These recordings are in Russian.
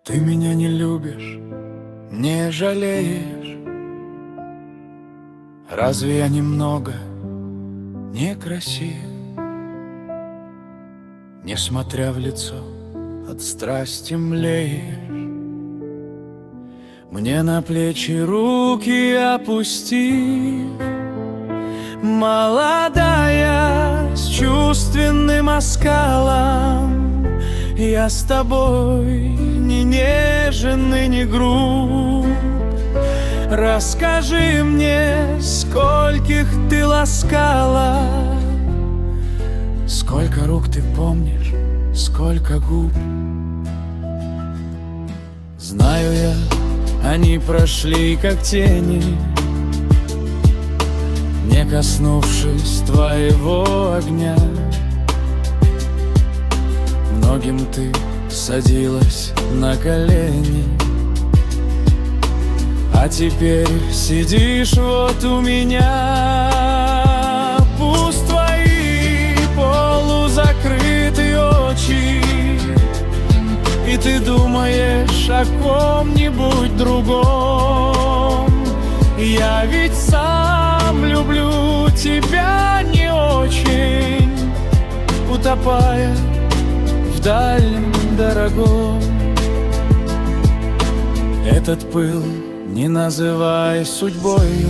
Ты меня не любишь, не жалеешь. Разве я немного некрасив? Несмотря в лицо, от страсти млеешь. Мне на плечи руки опусти, молодая, с чувственным оскалом. Я с тобой не нежен и не груб. Расскажи мне, скольких ты ласкала, сколько рук ты помнишь, сколько губ. Знаю я, они прошли как тени, не коснувшись твоего огня. Многим ты садилась на колени, а теперь сидишь вот у меня. Пусть твои полузакрытые очи, и ты думаешь о ком-нибудь другом. Я ведь сам люблю тебя не очень, утопая в дальнем дорогом. Этот пыл не называй судьбою,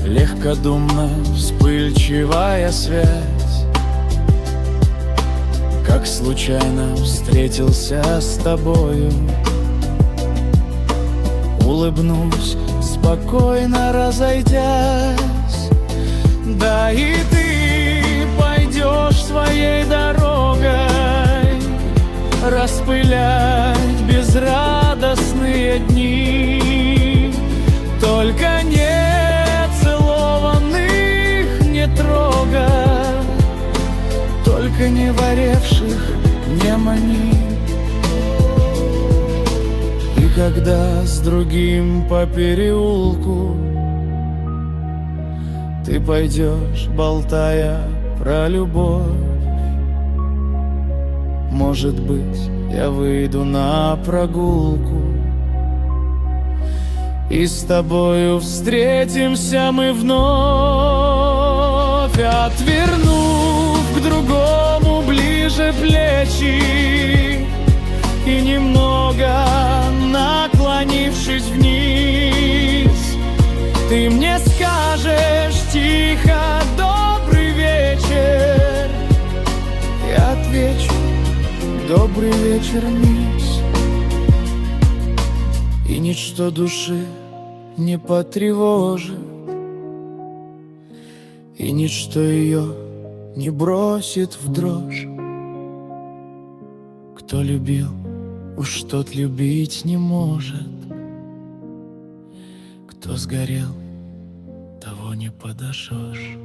легкодумно вспыльчивая связь. Как случайно встретился с тобою, улыбнусь, спокойно разойдясь. Да и ты пойдешь своей дорогой, распылять безрадостные дни. Только не целованных не трогай, только не горевших не мани. И когда с другим по переулку ты пойдешь, болтая про любовь, может быть, я выйду на прогулку, и с тобою встретимся мы вновь. Отвернув к другому ближе плечи и немного наклонившись вниз, ты мне скажешь тихо: добрый вечер. Я отвечу: добрый вечер, мисс. И ничто души не потревожит, и ничто ее не бросит в дрожь. Кто любил, уж тот любить не может. Кто сгорел, того не подожжешь.